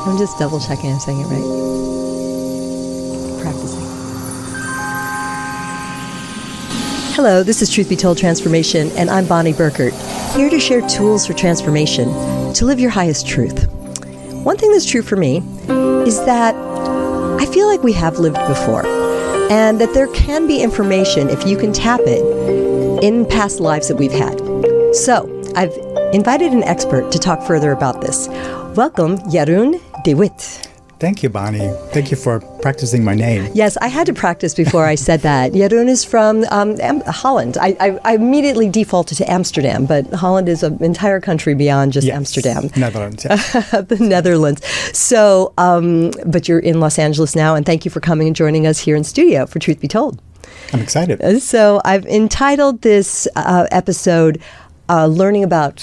I'm just double checking I'm saying it right. Practicing. Hello, this is Truth Be Told Transformation, and I'm Bonnie Burkert, here to share tools for transformation to live your highest truth. One thing that's true for me is that I feel like we have lived before, and that there can be information, if you can tap it, in past lives that we've had. So, I've invited an expert to talk further about this. Welcome, Jeroen de Wit. Thank you, Bonnie. Thank you for practicing my name. Yes, I had to practice before I said that. Jeroen is from Holland. I immediately defaulted to Amsterdam, but Holland is an entire country beyond just Amsterdam. Netherlands, yes. The Netherlands. So, but you're in Los Angeles now, and thank you for coming and joining us here in studio for Truth Be Told. I'm excited. So I've entitled this episode learning about,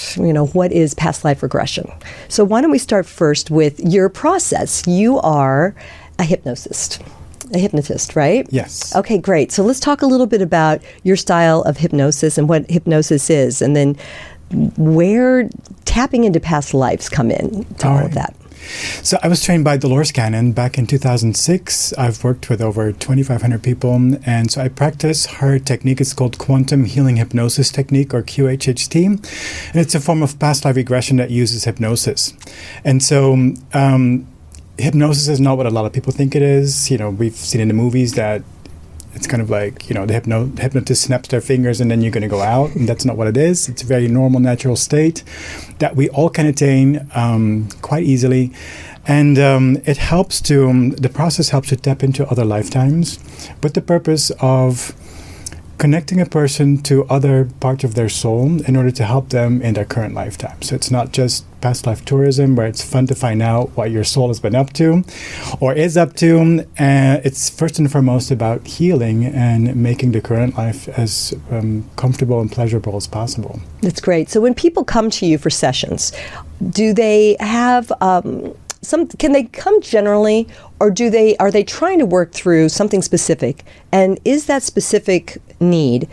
what is past life regression. So why don't we start first with your process? You are a hypnotist, right? Yes. Okay, great. So let's talk a little bit about your style of hypnosis and what hypnosis is, and then where tapping into past lives come in to all of that. So I was trained by Dolores Cannon back in 2006. I've worked with over 2,500 people, and so I practice her technique. It's called Quantum Healing Hypnosis Technique, or QHHT, and it's a form of past life regression that uses hypnosis. And so hypnosis is not what a lot of people think it is. We've seen in the movies that it's kind of like, the hypnotist snaps their fingers and then you're going to go out. And that's not what it is. It's a very normal, natural state that we all can attain quite easily. And the process helps to tap into other lifetimes with the purpose of connecting a person to other parts of their soul in order to help them in their current lifetime. So it's not just past life tourism where it's fun to find out what your soul has been up to or is up to. It's first and foremost about healing and making the current life as comfortable and pleasurable as possible. That's great. So when people come to you for sessions, do they have can they come generally, or are they trying to work through something specific? And is that specific need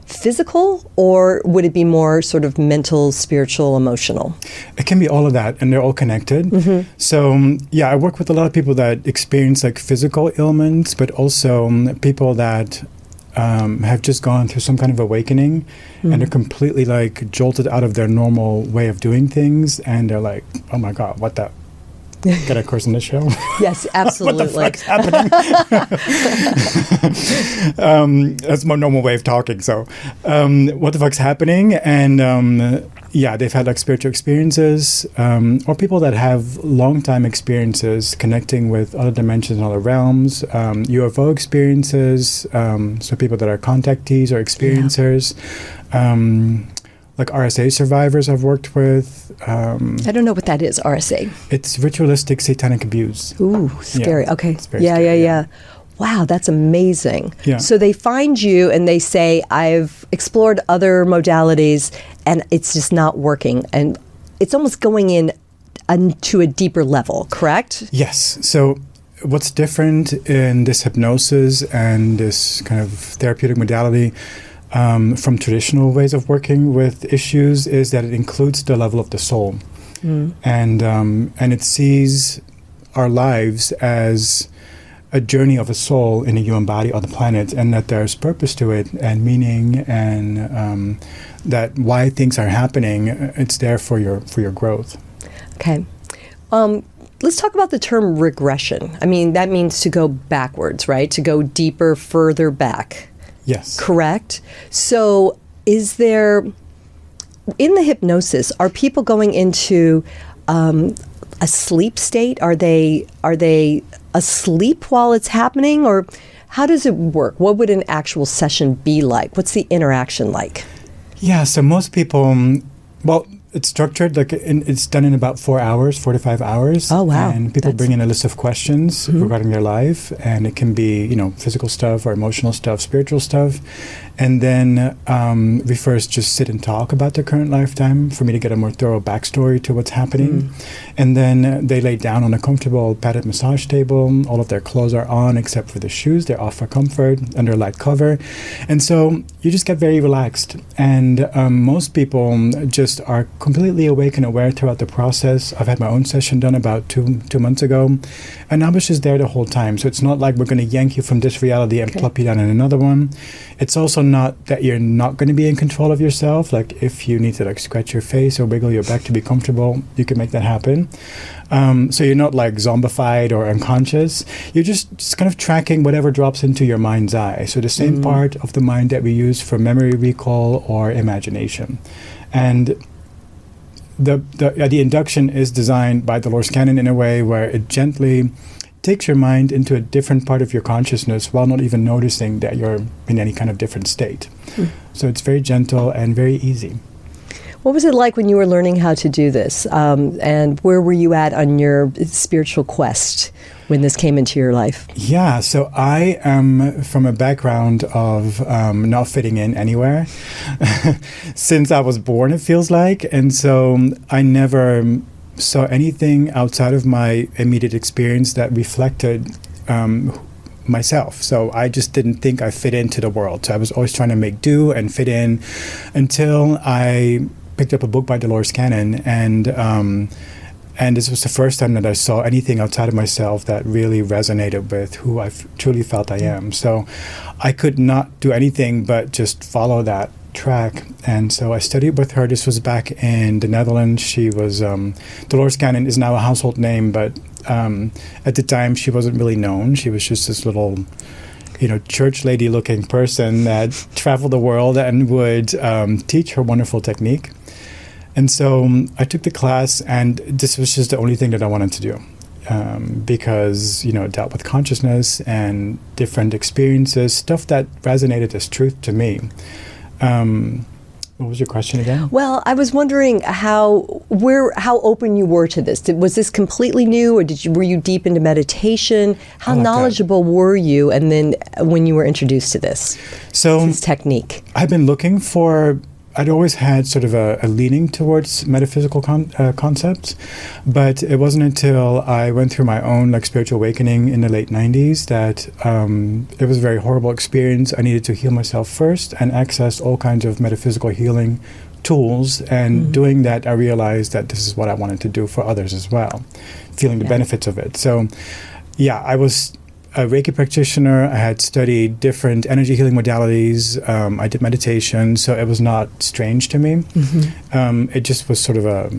physical, or would it be more sort of mental, spiritual, emotional? It can be all of that, and they're all connected. Mm-hmm. So, I work with a lot of people that experience like physical ailments, but also people that have just gone through some kind of awakening, and they're completely like jolted out of their normal way of doing things, and they're like, oh my God, what the... Get a course in the show? Yes, absolutely. What the fuck's happening? That's my normal way of talking. So, what the fuck's happening? And they've had like spiritual experiences, or people that have long time experiences connecting with other dimensions and other realms, UFO experiences, so people that are contactees or experiencers. Like RSA survivors I've worked with. I don't know what that is, RSA. It's ritualistic satanic abuse. Ooh, scary. Yeah, okay. Yeah. Wow, that's amazing. Yeah. So they find you and they say, I've explored other modalities and it's just not working. And it's almost going in to a deeper level, correct? Yes. So what's different in this hypnosis and this kind of therapeutic modality from traditional ways of working with issues is that it includes the level of the soul, and it sees our lives as a journey of a soul in a human body on the planet, and that there's purpose to it and meaning, and that why things are happening, it's there for your growth. Okay. Let's talk about the term regression. I mean, that means to go backwards, right? To go deeper, further back. Yes. Correct? So is there, in the hypnosis, are people going into a sleep state? Are they asleep while it's happening? Or how does it work? What would an actual session be like? What's the interaction like? Yeah, so most people, it's structured, it's done in about 4 to 5 hours. Oh, wow. And people bring in a list of questions regarding their life, and it can be, physical stuff or emotional stuff, spiritual stuff. And then we first just sit and talk about their current lifetime for me to get a more thorough backstory to what's happening. And then they lay down on a comfortable padded massage table. All of their clothes are on except for the shoes. They're off for comfort under a light cover. And so you just get very relaxed. And most people just are completely awake and aware throughout the process. I've had my own session done about two months ago, and I was just there the whole time. So it's not like we're going to yank you from this reality and plop you down in another one. It's also not that you're not going to be in control of yourself. Like if you need to like scratch your face or wiggle your back to be comfortable, you can make that happen. So you're not like zombified or unconscious. You're just kind of tracking whatever drops into your mind's eye. So the same part of the mind that we use for memory recall or imagination. And the induction is designed by Dolores Cannon in a way where it gently takes your mind into a different part of your consciousness while not even noticing that you're in any kind of different state. So it's very gentle and very easy. What was it like when you were learning how to do this? And where were you at on your spiritual quest when this came into your life? Yeah, so I am from a background of not fitting in anywhere since I was born, it feels like. And so I never saw anything outside of my immediate experience that reflected myself. So I just didn't think I fit into the world. So I was always trying to make do and fit in until I picked up a book by Dolores Cannon, and this was the first time that I saw anything outside of myself that really resonated with who I truly felt I am. So I could not do anything but just follow that track. And so I studied with her. This was back in the Netherlands. She was, Dolores Cannon is now a household name, but at the time she wasn't really known. She was just this little church lady looking person that traveled the world and would teach her wonderful technique. And so I took the class, and this was just the only thing that I wanted to do because, it dealt with consciousness and different experiences, stuff that resonated as truth to me. What was your question again? Well, I was wondering how open you were to this. Was this completely new, or were you deep into meditation? How knowledgeable were you, and then when you were introduced to this technique? I've been looking I'd always had sort of a leaning towards metaphysical concepts, but it wasn't until I went through my own spiritual awakening in the late 90s that it was a very horrible experience. I needed to heal myself first and access all kinds of metaphysical healing tools. And doing that, I realized that this is what I wanted to do for others as well, feeling the benefits of it. So, I was a Reiki practitioner. I had studied different energy healing modalities. I did meditation, so it was not strange to me. It just was sort of a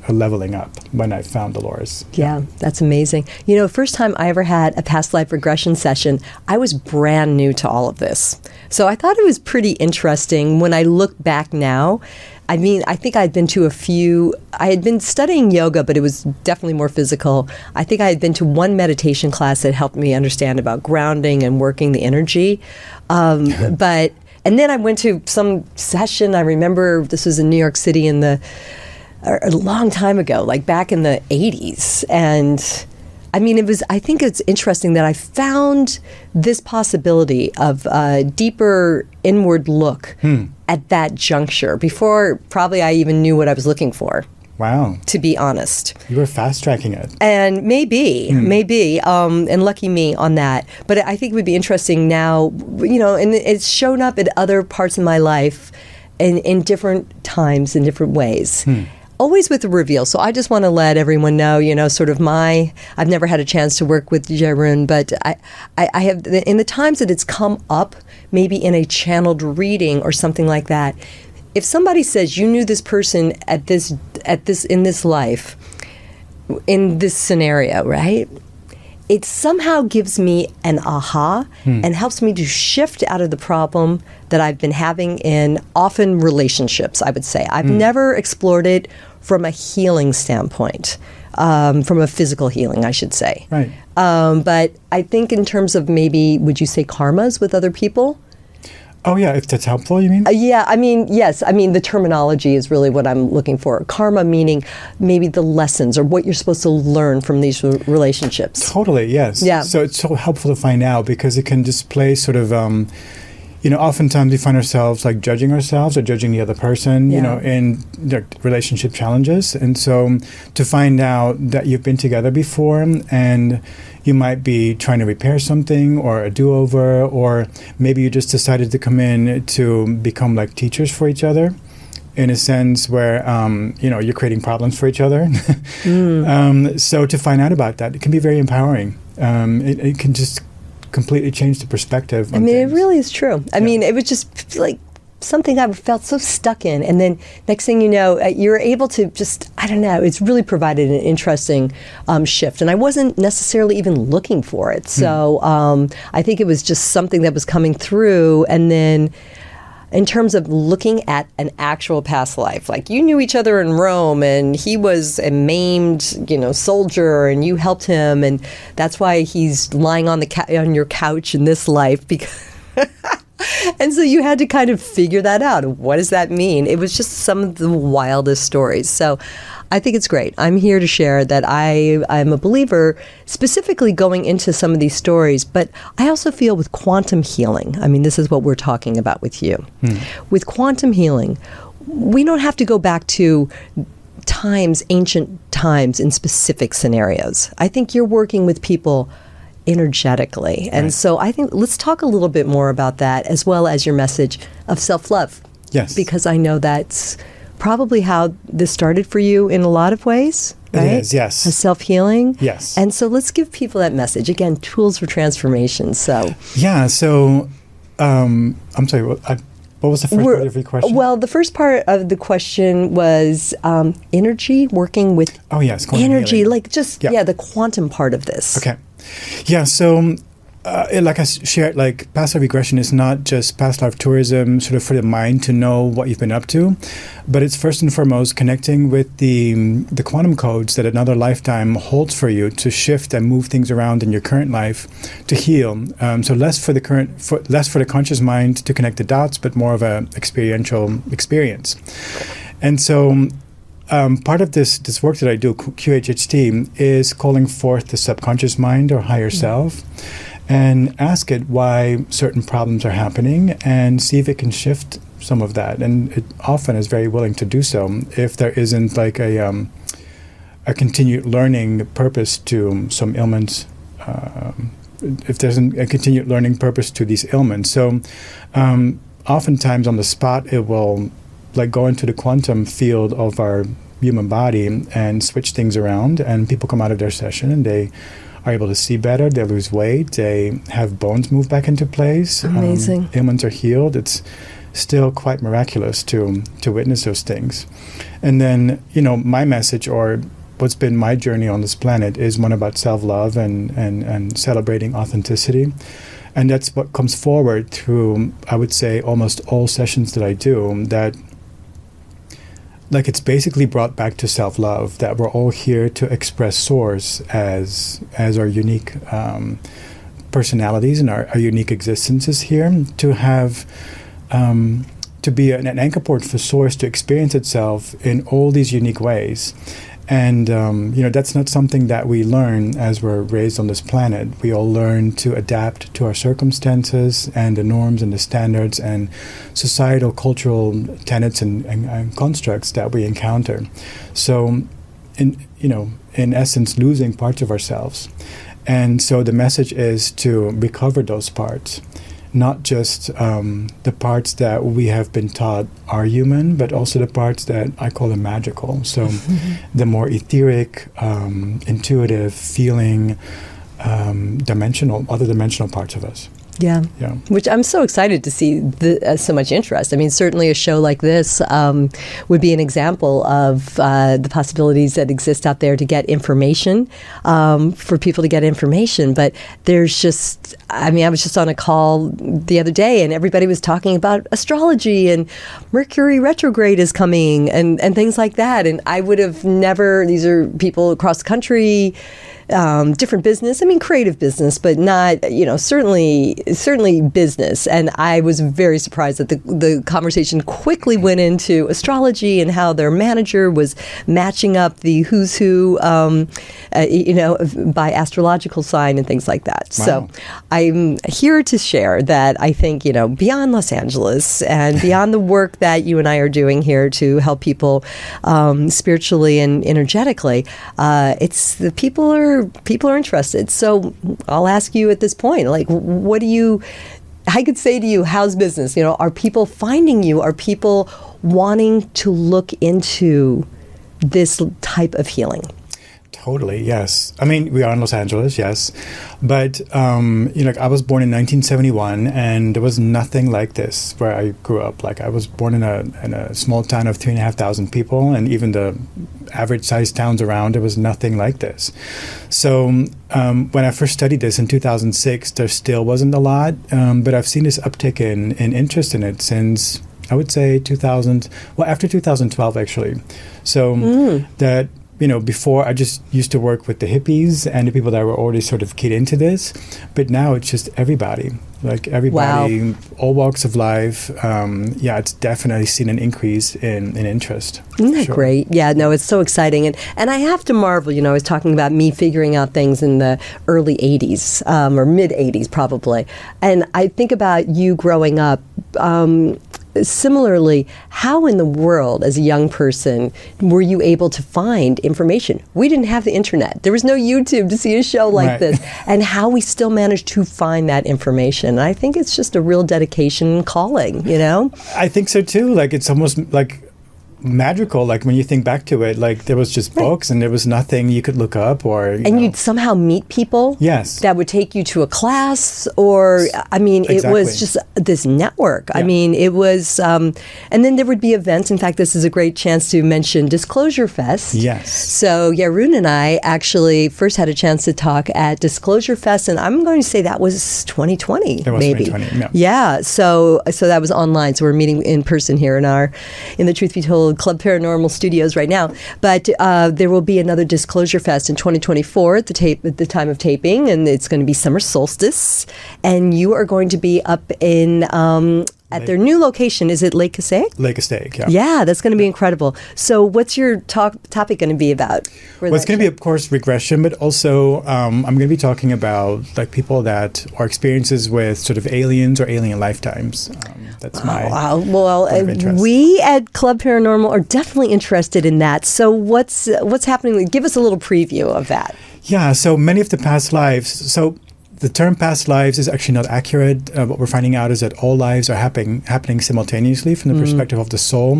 leveling up when I found Dolores. Yeah, that's amazing. First time I ever had a past life regression session, I was brand new to all of this. So I thought it was pretty interesting. When I look back now, I think I had been to I had been studying yoga, but it was definitely more physical. I think I had been to one meditation class that helped me understand about grounding and working the energy. And then I went to some session. I remember this was in New York City a long time ago, like back in the 80s. And I think it's interesting that I found this possibility of a deeper inward look at that juncture before probably I even knew what I was looking for. Wow. To be honest. You were fast-tracking it. And maybe, and lucky me on that. But I think it would be interesting now, and it's shown up in other parts of my life in different times, in different ways. Always with a reveal. So I just want to let everyone know, I've never had a chance to work with Jeroen, but I have, in the times that it's come up, maybe in a channeled reading or something like that, if somebody says you knew this person in this life, in this scenario, right? It somehow gives me an aha and helps me to shift out of the problem that I've been having in often relationships, I would say. I've never explored it from a healing standpoint, from a physical healing, I should say. Right. But I think in terms of maybe, would you say karmas with other people? Oh, yeah, if that's helpful, you mean? Yes. The terminology is really what I'm looking for. Karma meaning maybe the lessons or what you're supposed to learn from these relationships. Totally, yes. Yeah. So it's so helpful to find out because it can display sort of, oftentimes we find ourselves judging ourselves or judging the other person, in relationship challenges. And so to find out that you've been together before and you might be trying to repair something or a do-over, or maybe you just decided to come in to become teachers for each other. in a sense where, you're creating problems for each other. So to find out about that, it can be very empowering. It can just completely change the perspective on things. It really is true. I mean, it was just like something I felt so stuck in. And then next thing you know, you're able to just, I don't know, it's really provided an interesting shift. And I wasn't necessarily even looking for it. So I think it was just something that was coming through. And then in terms of looking at an actual past life, like you knew each other in Rome and he was a maimed, soldier and you helped him. And that's why he's lying on on your couch in this life because... And so you had to kind of figure that out. What does that mean? It was just some of the wildest stories. So I think it's great. I'm here to share that I'm a believer specifically going into some of these stories, but I also feel with quantum healing, I mean, this is what we're talking about with you. With quantum healing, we don't have to go back to ancient times in specific scenarios. I think you're working with people energetically. And so I think let's talk a little bit more about that as well as your message of self-love. Yes. Because I know that's probably how this started for you in a lot of ways, right? It is, yes. A self-healing. Yes. And so let's give people that message. Again, tools for transformation. So yeah, so I'm sorry, what was the first part of your question? Well, the first part of the question was energy, working with quantum energy, healing. like just, the quantum part of this. Okay. Yeah, so like I shared, like past life regression is not just past life tourism sort of for the mind to know what you've been up to, but it's first and foremost connecting with the quantum codes that another lifetime holds for you to shift and move things around in your current life to heal. So less for the conscious mind to connect the dots, but more of a experiential experience. And so part of this work that I do, QHHT, is calling forth the subconscious mind or higher self and ask it why certain problems are happening and see if it can shift some of that. And it often is very willing to do so if there isn't like a continued learning purpose to some ailments, if there's a continued learning purpose to these ailments. So oftentimes on the spot, it will like go into the quantum field of our human body and switch things around, and people come out of their session and they are able to see better, they lose weight, they have bones move back into place. Amazing. Ailments are healed. It's still quite miraculous to witness those things. And then, my message or what's been my journey on this planet is one about self-love and celebrating authenticity. And that's what comes forward through, I would say, almost all sessions that I do, that like it's basically brought back to self-love, that we're all here to express source as our unique personalities and our unique existences here, to have to be an anchor point for source to experience itself in all these unique ways. And that's not something that we learn as we're raised on this planet. We all learn to adapt to our circumstances and the norms and the standards and societal, cultural tenets and constructs that we encounter. So, in essence, losing parts of ourselves. And so the message is to recover those parts. Not just the parts that we have been taught are human, but also the parts that I call them magical. So the more etheric, intuitive, feeling, other dimensional parts of us. Yeah. Which I'm so excited to see so much interest. I mean, certainly a show like this would be an example of the possibilities that exist out there to get information, for people to get information. But there's just, I was just on a call the other day and everybody was talking about astrology and Mercury retrograde is coming and things like that. And I would have never, these are people across the country, different business. Creative business, but not, certainly business. And I was very surprised that the conversation quickly went into astrology and how their manager was matching up the who's who, by astrological sign and things like that. Wow. So I'm here to share that I think, beyond Los Angeles and beyond the work that you and I are doing here to help people spiritually and energetically, it's the people are interested. So I'll ask you at this point, like, I could say to you, how's business? Are people finding you? Are people wanting to look into this type of healing? Totally, yes. I mean, we are in Los Angeles, yes. But, I was born in 1971, and there was nothing like this where I grew up. Like, I was born in a small town of 3,500 people, and even the average-sized towns around, there was nothing like this. So when I first studied this in 2006, there still wasn't a lot, but I've seen this uptick in interest in it since, I would say, after 2012, actually. So that... before I just used to work with the hippies and the people that were already sort of keyed into this, but now it's just everybody, Wow. all walks of life. It's definitely seen an increase in interest. Isn't that Sure. great? Yeah, no, it's so exciting. And I have to marvel, I was talking about me figuring out things in the early 80s, or mid 80s probably. And I think about you growing up, similarly, how in the world, as a young person, were you able to find information? We didn't have the internet. There was no YouTube to see a show like Right. this. And how we still managed to find that information. And I think it's just a real dedication and calling, I think so too. Like, it's almost like magical. Like, when you think back to it, like, there was just books and there was nothing you could look up or you'd somehow meet people Yes. that would take you to a class, or it was Exactly. just this network. Yeah. It was, and then there would be events. In fact, this is a great chance to mention Disclosure Fest. Yes. So Jeroen and I actually first had a chance to talk at Disclosure Fest, and I'm going to say that was 2020, It was maybe. 2020, yeah. Yeah. So that was online. So we're meeting in person here in the Truth Be Told Club Paranormal Studios right now. But there will be another Disclosure Fest in 2024 at the time of taping, and it's going to be summer solstice. And you are going to be up in at their new location. Is it Lake Passaic? Lake Estake, yeah. Yeah, that's going to be incredible. So what's your topic going to be about? Well, it's going to be, of course, regression, but also I'm going to be talking about people that are experiences with sort of aliens or alien lifetimes. That's my Well, point of interest. we at Club Paranormal are definitely interested in that. So what's happening? Give us a little preview of that. Yeah, so many of the past lives. So the term past lives is actually not accurate. What we're finding out is that all lives are happening simultaneously from the perspective of the soul.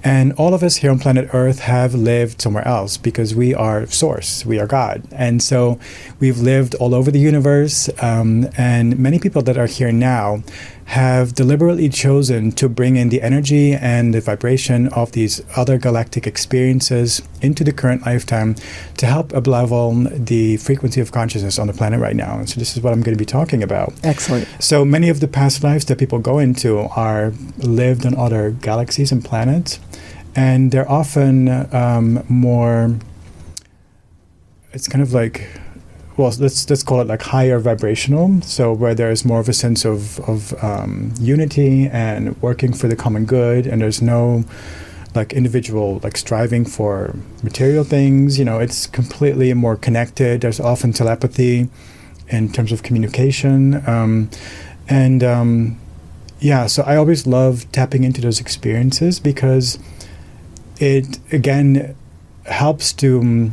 And all of us here on planet Earth have lived somewhere else because we are Source, we are God. And so we've lived all over the universe. And many people that are here now have deliberately chosen to bring in the energy and the vibration of these other galactic experiences into the current lifetime to help up-level the frequency of consciousness on the planet right now. And so this is what I'm going to be talking about. Excellent. So many of the past lives that people go into are lived on other galaxies and planets, and they're often more, it's kind of like, well, let's call it like higher vibrational. So where there's more of a sense of unity and working for the common good, and there's no like individual like striving for material things. It's completely more connected. There's often telepathy in terms of communication, so I always love tapping into those experiences because it again helps to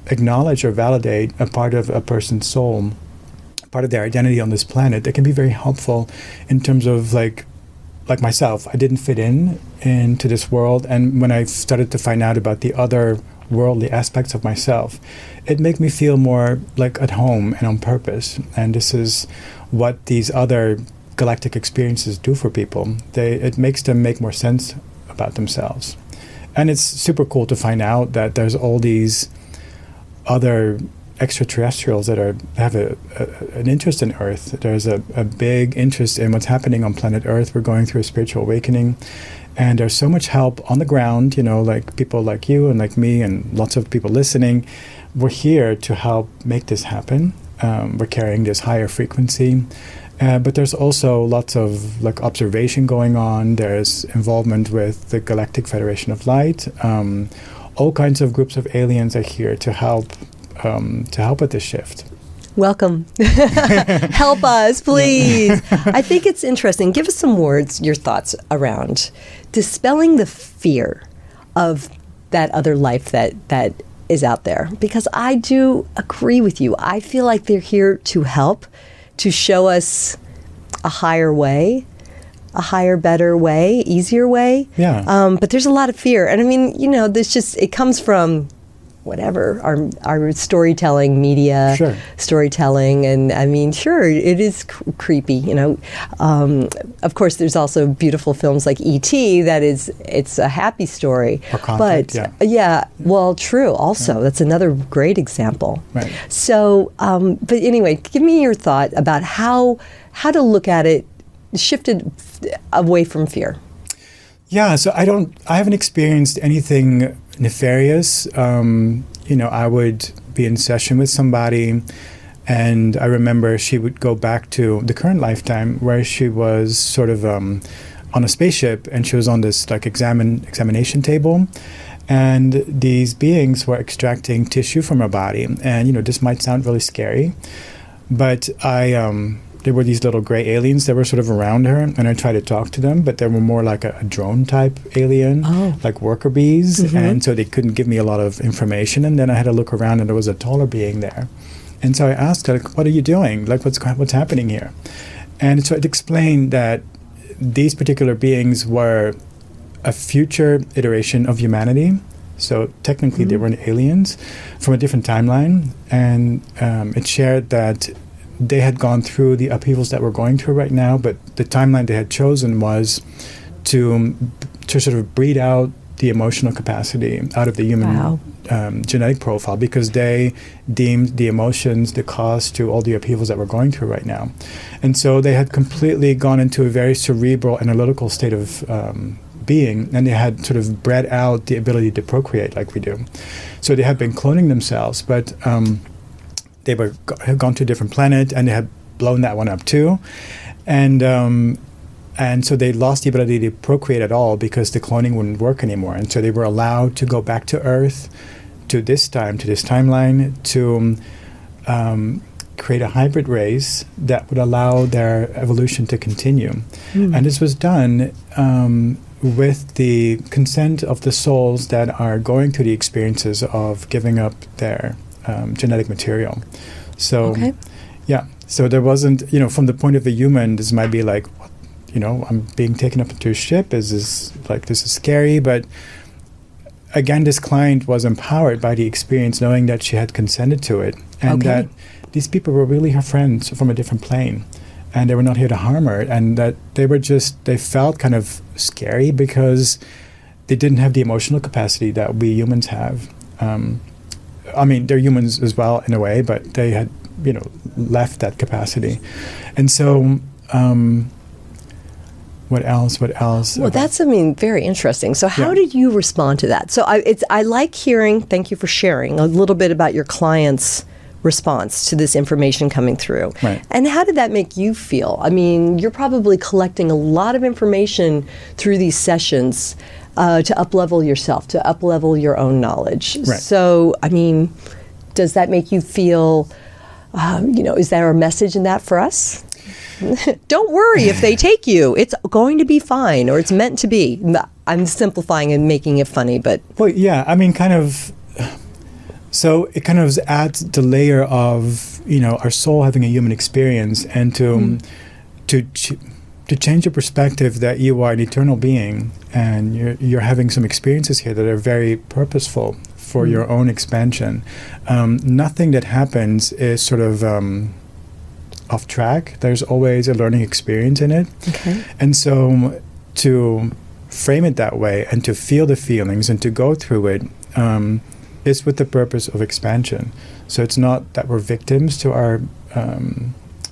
acknowledge or validate a part of a person's soul, part of their identity on this planet. That can be very helpful in terms of like myself. I didn't fit into this world, and when I started to find out about the other worldly aspects of myself, it made me feel more like at home and on purpose. And this is what these other galactic experiences do for people. It makes them make more sense about themselves. And it's super cool to find out that there's all these other extraterrestrials that have an interest in Earth. There's a big interest in what's happening on planet Earth. We're going through a spiritual awakening. And there's so much help on the ground, like people like you and like me and lots of people listening. We're here to help make this happen. We're carrying this higher frequency. But there's also lots of like observation going on. There's involvement with the Galactic Federation of Light. All kinds of groups of aliens are here to help with this shift. Welcome. Help us, please. I think it's interesting. Give us some words, your thoughts around dispelling the fear of that other life that is out there. Because I do agree with you. I feel like they're here to help, to show us a higher way. a higher, better way, easier way. Yeah. But there's a lot of fear. And I mean, it comes from whatever, our storytelling media, Sure. storytelling. And I mean, sure, it is creepy, Of course, there's also beautiful films like E.T. it's a happy story. Or Contact, well, true, also. That's another great example. Right. So, but anyway, give me your thought about how to look at it, shifted away from fear. Yeah, so I haven't experienced anything nefarious. I would be in session with somebody, and I remember she would go back to the current lifetime where she was sort of on a spaceship, and she was on this like examination table, and these beings were extracting tissue from her body. And this might sound really scary, but there were these little gray aliens that were sort of around her, and I tried to talk to them, but they were more like a drone type alien, like worker bees, and so they couldn't give me a lot of information. And then I had to look around, and there was a taller being there, and so I asked her, like, "What are you doing? Like, what's happening here?" And so it explained that these particular beings were a future iteration of humanity. So technically, they weren't aliens from a different timeline, and it shared that they had gone through the upheavals that we're going through right now, but the timeline they had chosen was to sort of breed out the emotional capacity out of the human genetic profile, because they deemed the emotions the cause to all the upheavals that we're going through right now. And so they had completely gone into a very cerebral, analytical state of being, and they had sort of bred out the ability to procreate like we do. So they had been cloning themselves, but they had gone to a different planet, and they had blown that one up too, and so they lost the ability to procreate at all because the cloning wouldn't work anymore. And so they were allowed to go back to Earth, to this timeline, to create a hybrid race that would allow their evolution to continue. And this was done with the consent of the souls that are going through the experiences of giving up their genetic material. So, so there wasn't, from the point of the human, this might be like, I'm being taken up into a ship. This is scary. But again, this client was empowered by the experience, knowing that she had consented to it, and that these people were really her friends from a different plane, and they were not here to harm her, and that they felt kind of scary because they didn't have the emotional capacity that we humans have. I mean, they're humans as well in a way, but they had, left that capacity. And so, what else? Well, that's, very interesting. So how did you respond to that? So I like hearing, thank you for sharing a little bit about your clients' response to this information coming through. Right. And how did that make you feel? I mean, you're probably collecting a lot of information through these sessions to up-level yourself, to up-level your own knowledge. Right. So, does that make you feel, is there a message in that for us? Don't worry if they take you. It's going to be fine, or it's meant to be. I'm simplifying and making it funny, but... Well, yeah, kind of... So it kind of adds the layer of, our soul having a human experience, and to change your perspective that you are an eternal being, and you're having some experiences here that are very purposeful for your own expansion. Nothing that happens is sort of off track. There's always a learning experience in it. Okay. And so to frame it that way, and to feel the feelings, and to go through it, is with the purpose of expansion. So it's not that we're victims to our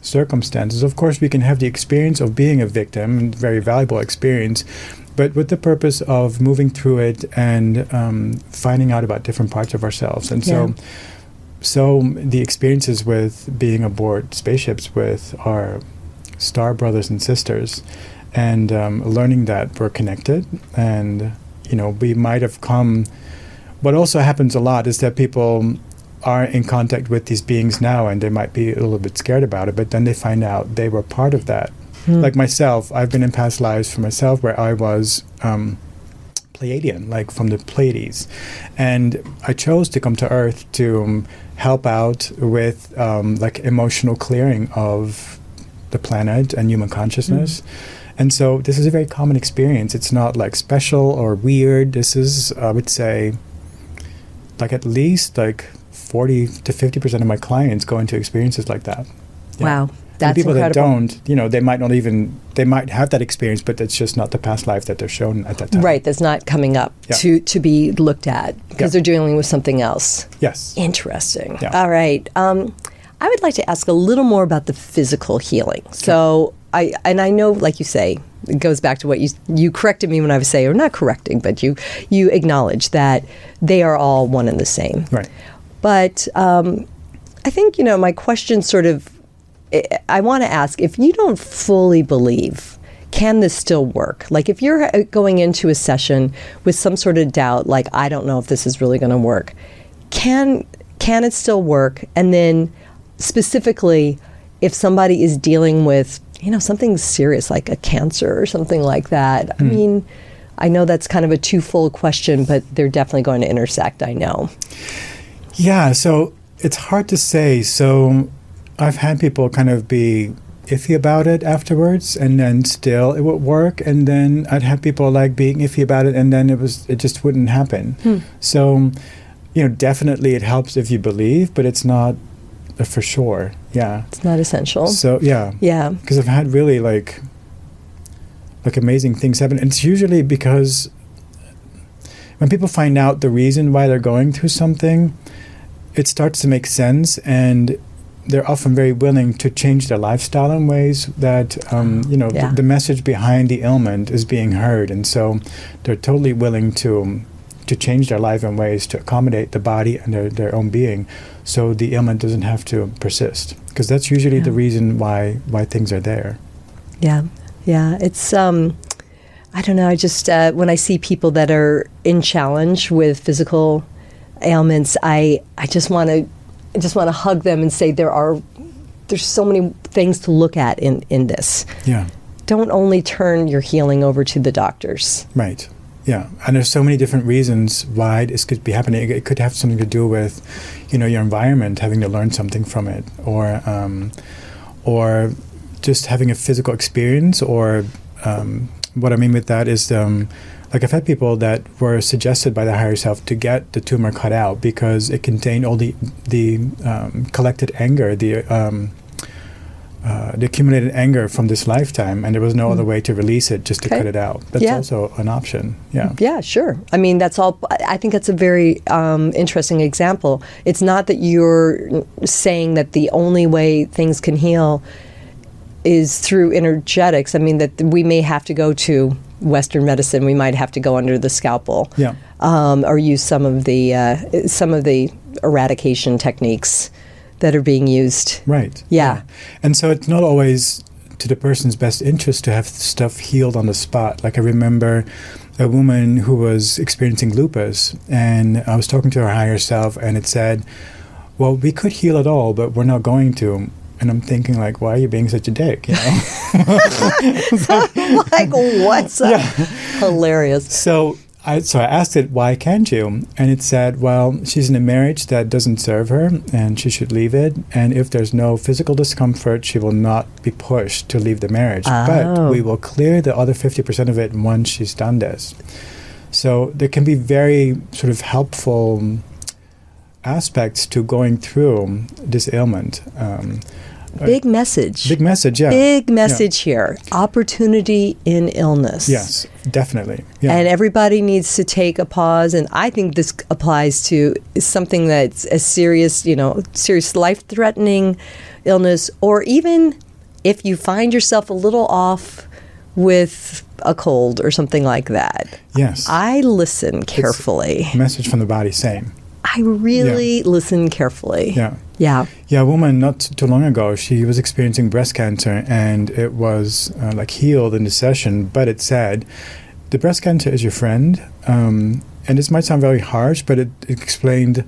circumstances. Of course, we can have the experience of being a victim, very valuable experience, but with the purpose of moving through it and finding out about different parts of ourselves. And so the experiences with being aboard spaceships with our star brothers and sisters, and learning that we're connected, and we might have come. What also happens a lot is that people are in contact with these beings now, and they might be a little bit scared about it, but then they find out they were part of that. Like myself, I've been in past lives for myself where I was Pleiadian, like from the Pleiades. And I chose to come to Earth to help out with emotional clearing of the planet and human consciousness. And so this is a very common experience. It's not like special or weird. This is, I would say, like at least like 40 to 50% of my clients go into experiences like that. Wow. That's people incredible. that don't, they might have that experience, but it's just not the past life that they're shown at that time. Right, that's not coming up to be looked at because they're dealing with something else. Yes. Interesting. Yeah. All right. I would like to ask a little more about the physical healing. So I know, like you say, it goes back to what you corrected me when I was saying, or not correcting, but you acknowledge that they are all one and the same. Right. But I think, my question sort of, I want to ask, if you don't fully believe, can this still work? Like if you're going into a session with some sort of doubt, like I don't know if this is really going to work, can it still work? And then specifically, if somebody is dealing with, something serious like a cancer or something like that, I mean, I know that's kind of a twofold question, but they're definitely going to intersect, I know. Yeah, so it's hard to say. So I've had people kind of be iffy about it afterwards, and then still it would work. And then I'd have people like being iffy about it, and then it just wouldn't happen. So, definitely it helps if you believe, but it's not for sure. Yeah. It's not essential. So, yeah. Yeah. Because I've had really like amazing things happen. And it's usually because when people find out the reason why they're going through something, it starts to make sense, and they're often very willing to change their lifestyle in ways that, the message behind the ailment is being heard. And so they're totally willing to change their life in ways to accommodate the body and their own being, so the ailment doesn't have to persist. Because that's usually the reason why things are there. Yeah. Yeah. It's, I don't know, I just, when I see people that are in challenge with physical ailments, I just want to hug them and say there's so many things to look at in this. Yeah. Don't only turn your healing over to the doctors. Right. Yeah. And there's so many different reasons why this could be happening. It could have something to do with, your environment, having to learn something from it, or just having a physical experience, or what I mean with that is like I've had people that were suggested by the higher self to get the tumor cut out because it contained all the collected anger, the accumulated anger from this lifetime, and there was no other way to release it, just to cut it out. That's also an option. Yeah. Yeah, sure. I mean, that's all. I think that's a very interesting example. It's not that you're saying that the only way things can heal is through energetics. I mean, that we may have to go to Western medicine. We might have to go under the scalpel, or use some of the eradication techniques that are being used. Right. Yeah. And so it's not always to the person's best interest to have stuff healed on the spot. Like I remember a woman who was experiencing lupus, and I was talking to her higher self, and it said, well, we could heal it all, but we're not going to. And I'm thinking, like, why are you being such a dick, Like, what's up? Hilarious. So I asked it, why can't you? And it said, well, she's in a marriage that doesn't serve her, and she should leave it. And if there's no physical discomfort, she will not be pushed to leave the marriage. But we will clear the other 50% of it once she's done this. So there can be very sort of helpful aspects to going through this ailment. Big message. Big message, yeah. Big message here. Opportunity in illness. Yes, definitely. Yeah. And everybody needs to take a pause. And I think this applies to something that's a serious, serious life-threatening illness, or even if you find yourself a little off with a cold or something like that. Yes. I listen carefully. Message from the body, same. I really listen carefully. Yeah. Yeah. Yeah, a woman not too long ago, she was experiencing breast cancer, and it was healed in the session, but it said, the breast cancer is your friend. And this might sound very harsh, but it explained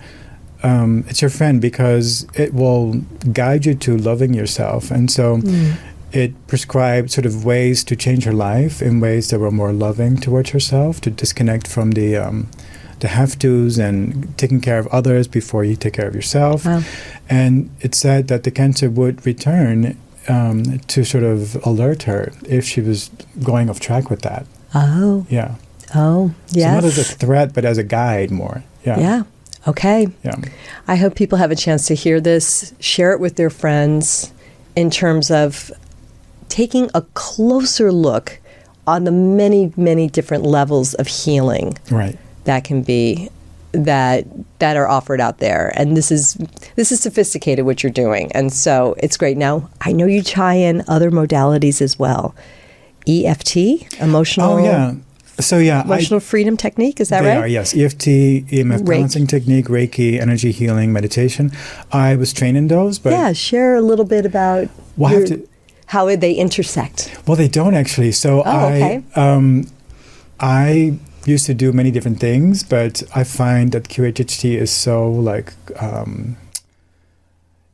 it's your friend because it will guide you to loving yourself. And so it prescribed sort of ways to change her life in ways that were more loving towards herself, to disconnect from the have-tos and taking care of others before you take care of yourself. Wow. And it said that the cancer would return to sort of alert her if she was going off track with that. Oh. Yeah. Oh, yes. So not as a threat, but as a guide more. Yeah. Yeah. Okay. Yeah. I hope people have a chance to hear this, share it with their friends in terms of taking a closer look on the many, many different levels of healing Right. that can be that are offered out there. And this is sophisticated what you're doing. And so it's great. Now, I know you tie in other modalities as well. EFT, emotional. Oh, yeah. So, yeah. Emotional freedom technique, is that They right? are, yes. EFT, EMF balancing technique, Reiki, energy healing, meditation. I was trained in those, but... Yeah, share a little bit about how they intersect. Well, they don't actually. So okay. I used to do many different things, but I find that QHHT is so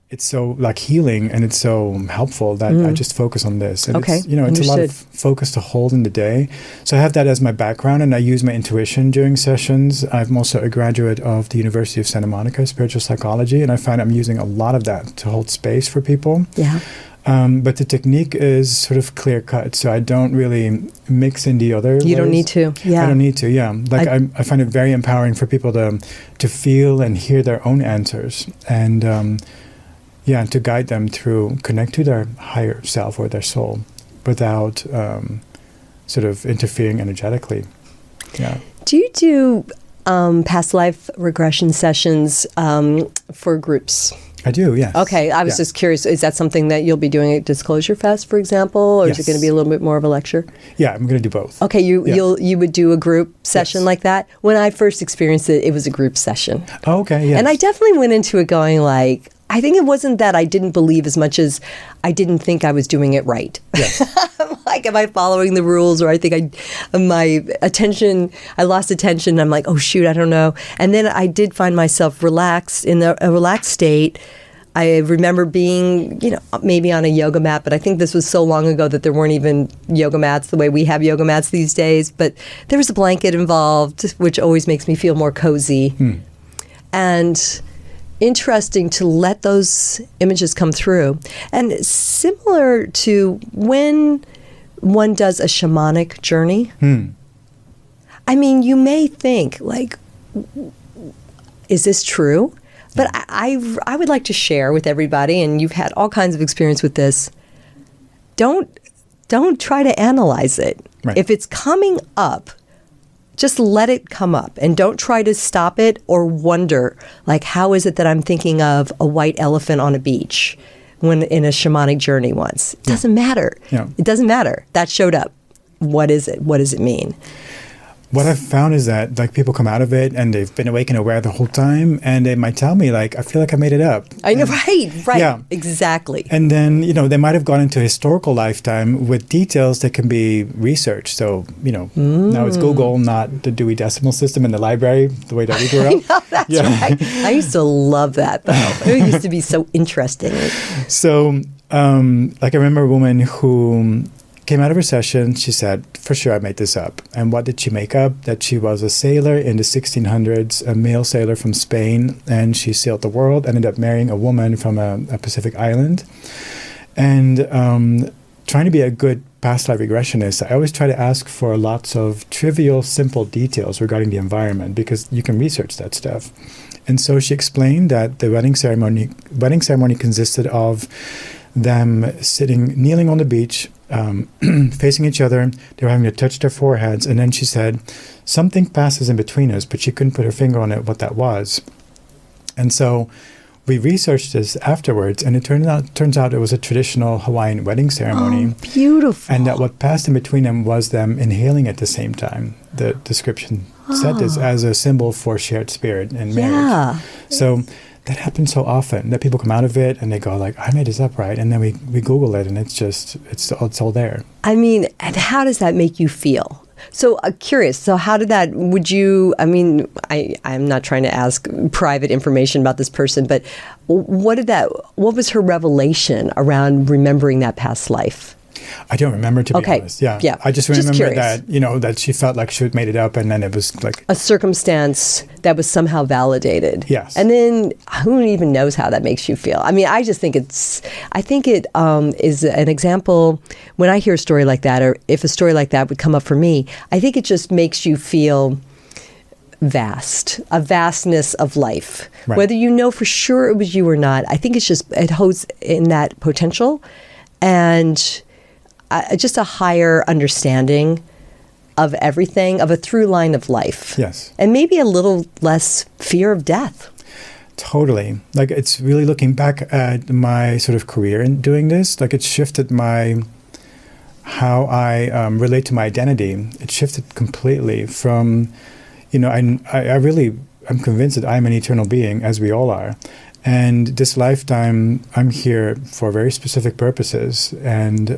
it's so healing, and it's so helpful that I just focus on this. And okay. It's, it's a lot of focus to hold in the day. So I have that as my background, and I use my intuition during sessions. I'm also a graduate of the University of Santa Monica, spiritual psychology, and I find I'm using a lot of that to hold space for people. Yeah. But the technique is sort of clear cut, so I don't really mix in the other. You don't need to. Yeah. I don't need to. Yeah. I find it very empowering for people to feel and hear their own answers, and to guide them through, connect to their higher self or their soul, without sort of interfering energetically. Yeah. Do you do past life regression sessions for groups? I do, yes. Okay, I was just curious. Is that something that you'll be doing at Disclosure Fest, for example, or is it going to be a little bit more of a lecture? Yeah, I'm going to do both. Okay, you would do a group session like that. When I first experienced it, it was a group session. Oh, okay, yes. And I definitely went into it going like, I think it wasn't that I didn't believe as much as I didn't think I was doing it right. Yes. Like, am I following the rules? Or I think I lost attention. I'm like, oh, shoot, I don't know. And then I did find myself relaxed, in a relaxed state. I remember being, maybe on a yoga mat, but I think this was so long ago that there weren't even yoga mats the way we have yoga mats these days. But there was a blanket involved, which always makes me feel more cozy. And interesting to let those images come through. And similar to when one does a shamanic journey, I mean, you may think, like, is this true? But I would like to share with everybody, and you've had all kinds of experience with this, don't try to analyze it. Right. If it's coming up, just let it come up, and don't try to stop it or wonder, like, how is it that I'm thinking of a white elephant on a beach when in a shamanic journey once? It doesn't matter. Yeah. It doesn't matter. That showed up. What is it? What does it mean? What I've found is that people come out of it and they've been awake and aware the whole time, and they might tell me, like, I feel like I made it up. I know, right, Yeah. Exactly. And then, they might have gone into a historical lifetime with details that can be researched. So, now it's Google, not the Dewey Decimal System in the library, the way that we grew up. No, that's right. I used to love that, though. It used to be so interesting. So, I remember a woman who came out of her session. She said, for sure, I made this up. And what did she make up? That she was a sailor in the 1600s, a male sailor from Spain, and she sailed the world, ended up marrying a woman from a Pacific island. And trying to be a good past life regressionist, I always try to ask for lots of trivial, simple details regarding the environment, because you can research that stuff. And so she explained that the wedding ceremony consisted of them kneeling on the beach, facing each other. They were having to touch their foreheads. And then she said, something passes in between us, but she couldn't put her finger on it, what that was. And so we researched this afterwards, and it turns out it was a traditional Hawaiian wedding ceremony. Oh, beautiful. And that what passed in between them was them inhaling at the same time. The description said this as a symbol for shared spirit and marriage. Yeah. So that happens so often that people come out of it and they go, like, I made this up, right? And then we Google it, and it's all there. I mean, and how does that make you feel? So curious. So how did that, I'm not trying to ask private information about this person, but what was her revelation around remembering that past life? I don't remember, to be Okay. honest. Yeah. Yeah. I just Just remember curious. that, you know, that she felt like she had made it up, and then it was like, A circumstance that was somehow validated. Yes. And then who even knows how that makes you feel? I mean, I just think it is an example. When I hear a story like that, or if a story like that would come up for me, I think it just makes you feel a vastness of life. Right. Whether you know for sure it was you or not, I think it holds in that potential and just a higher understanding of everything, of a through line of life. yes. And maybe a little less fear of death. Totally. Like, it's really looking back at my sort of career in doing this, like, it shifted how I relate to my identity. It shifted completely from, you know, I really am convinced that I'm an eternal being, as we all are. And this lifetime, I'm here for very specific purposes, and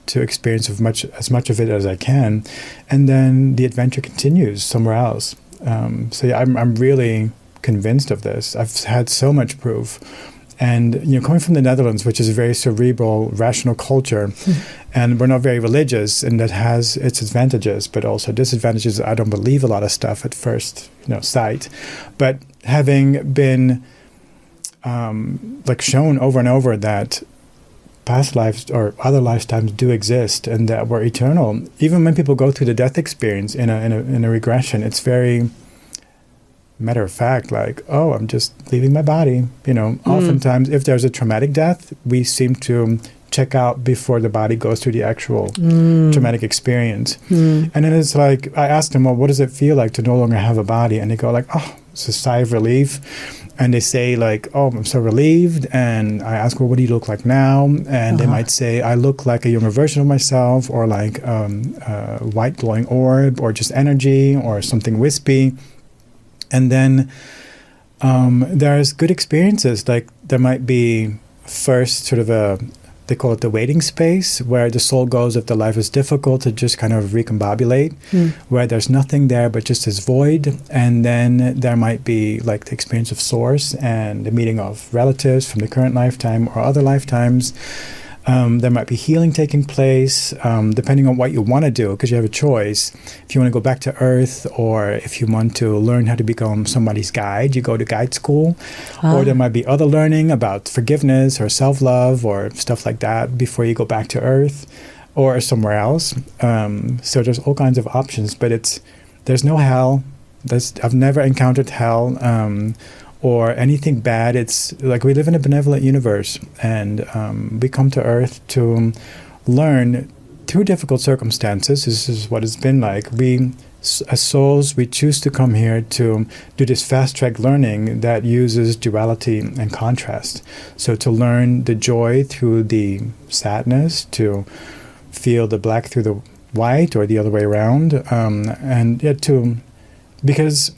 to experience as much of it as I can. And then the adventure continues somewhere else. So yeah, I'm really convinced of this. I've had so much proof. And, you know, coming from the Netherlands, which is a very cerebral, rational culture, and we're not very religious, and that has its advantages, but also disadvantages. I don't believe a lot of stuff at first, you know, sight. But having been like shown over and over that past lives or other lifetimes do exist and that we're eternal, even when people go through the death experience in a regression, it's very matter of fact, like, oh, I'm just leaving my body. You know, oftentimes if there's a traumatic death, we seem to check out before the body goes through the actual traumatic experience. And then it's like, I asked them, well, what does it feel like to no longer have a body? And they go like, oh, it's a sigh of relief. And they say like, oh, I'm so relieved. And I ask, well, what do you look like now? And they might say, I look like a younger version of myself, or like a white glowing orb, or just energy, or something wispy. And then there's good experiences. Like, there might be first sort of they call it the waiting space, where the soul goes if the life is difficult to just kind of recombobulate, where there's nothing there but just this void. And then there might be like the experience of source and the meeting of relatives from the current lifetime or other lifetimes. There might be healing taking place, depending on what you want to do, because you have a choice. If you want to go back to Earth, or if you want to learn how to become somebody's guide, you go to guide school. Or there might be other learning about forgiveness or self-love or stuff like that before you go back to Earth or somewhere else. So there's all kinds of options, but there's no hell. I've never encountered hell. Or anything bad. It's like we live in a benevolent universe, and we come to Earth to learn through difficult circumstances. This is what it's been like. We, as souls, we choose to come here to do this fast-track learning that uses duality and contrast. So to learn the joy through the sadness, to feel the black through the white, or the other way around, and yet because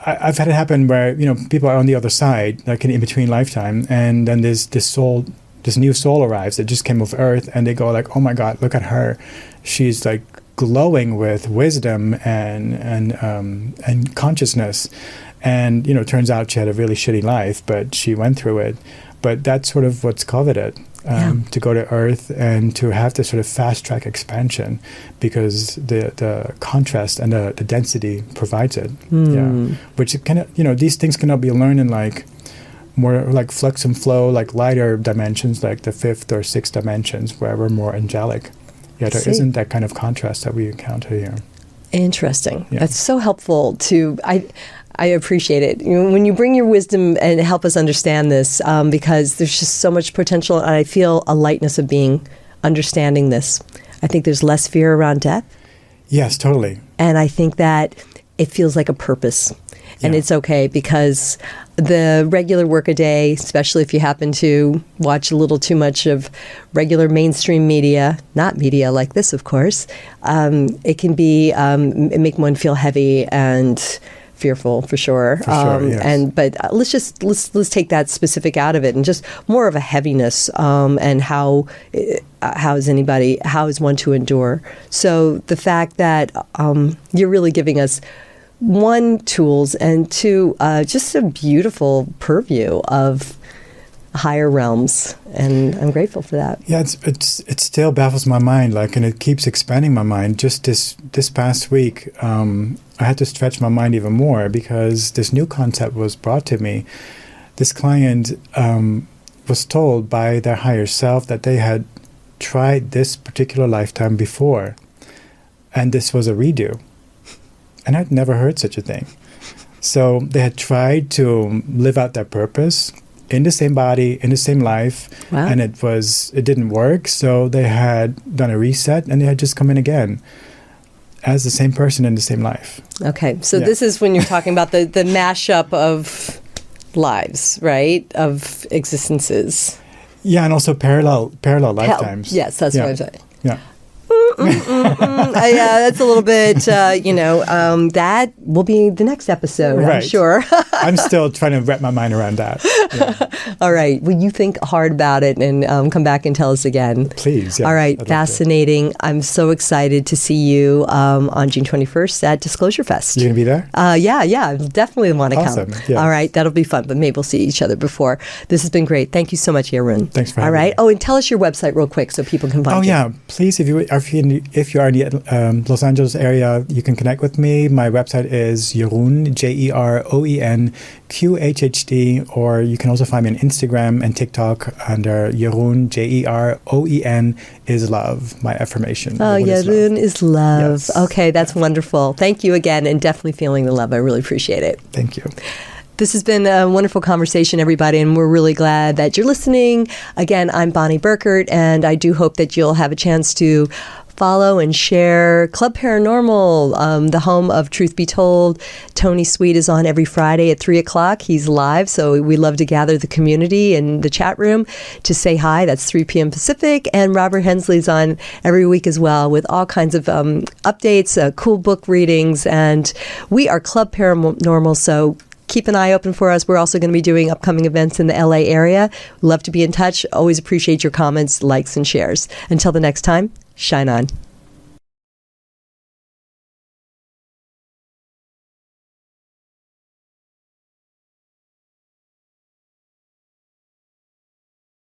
I've had it happen where, you know, people are on the other side, like in between lifetime, and then this new soul arrives that just came off Earth, and they go like, oh my God, look at her, she's like glowing with wisdom and consciousness, and, you know, turns out she had a really shitty life, but she went through it. But that's sort of what's coveted. To go to Earth and to have this sort of fast-track expansion, because the contrast and the density provides it. Which cannot, you know, these things cannot be learned in like more like flux and flow, like lighter dimensions, like the 5th or 6th dimensions, where we're more angelic. Yeah, there isn't that kind of contrast that we encounter here. Interesting. Yeah. That's so helpful to. I appreciate it. You know, when you bring your wisdom and help us understand this, because there's just so much potential, and I feel a lightness of being understanding this. I think there's less fear around death. Yes, totally. And I think that it feels like a purpose. And it's okay, because the regular workaday, especially if you happen to watch a little too much of regular mainstream media, not media like this, of course, it can be make one feel heavy and fearful, for sure. Yes. But let's take that specific out of it, and just more of a heaviness, and how is one to endure. So the fact that you're really giving us, one, tools, and two, just a beautiful purview of higher realms, and I'm grateful for that. Yeah, it still baffles my mind, and it keeps expanding my mind. Just this past week, I had to stretch my mind even more because this new concept was brought to me. This client was told by their higher self that they had tried this particular lifetime before, and this was a redo. And I'd never heard such a thing. So they had tried to live out their purpose in the same body, in the same life, wow. And it didn't work. So they had done a reset, and they had just come in again as the same person in the same life. Okay, so this is when you're talking about the mashup of lives, right? Of existences. Yeah, and also parallel lifetimes. Yes, that's what I'm saying. Yeah. Yeah, that's a little bit, that will be the next episode, right. I'm sure. I'm still trying to wrap my mind around that. Yeah. All right. Will you think hard about it and come back and tell us again? Please. Yeah, all right. Fascinating. I'm so excited to see you on June 21st at Disclosure Fest. You're going to be there? Yeah. Definitely want to come. Yes. All right. That'll be fun, but maybe we'll see each other before. This has been great. Thank you so much, Jeroen. Thanks for having me. All right. Oh, and tell us your website real quick so people can find you. Oh, yeah. Please, if you are in the Los Angeles area, you can connect with me. My website is Jeroen, Jeroen, QHHT, or you can also find me on Instagram and TikTok under Jeroen, Jeroen is love, my affirmation. Oh, Jeroen is love. Yes. Okay, that's wonderful. Thank you again, and definitely feeling the love. I really appreciate it. Thank you. This has been a wonderful conversation, everybody, and we're really glad that you're listening. Again, I'm Bonnie Burkert, and I do hope that you'll have a chance to follow and share Club Paranormal, the home of Truth Be Told. Tony Sweet is on every Friday at 3 o'clock. He's live, so we love to gather the community in the chat room to say hi. That's 3 p.m. Pacific. And Robert Hensley's on every week as well with all kinds of updates, cool book readings. And we are Club Paranormal, so keep an eye open for us. We're also going to be doing upcoming events in the LA area. Love to be in touch. Always appreciate your comments, likes, and shares. Until the next time, shine on.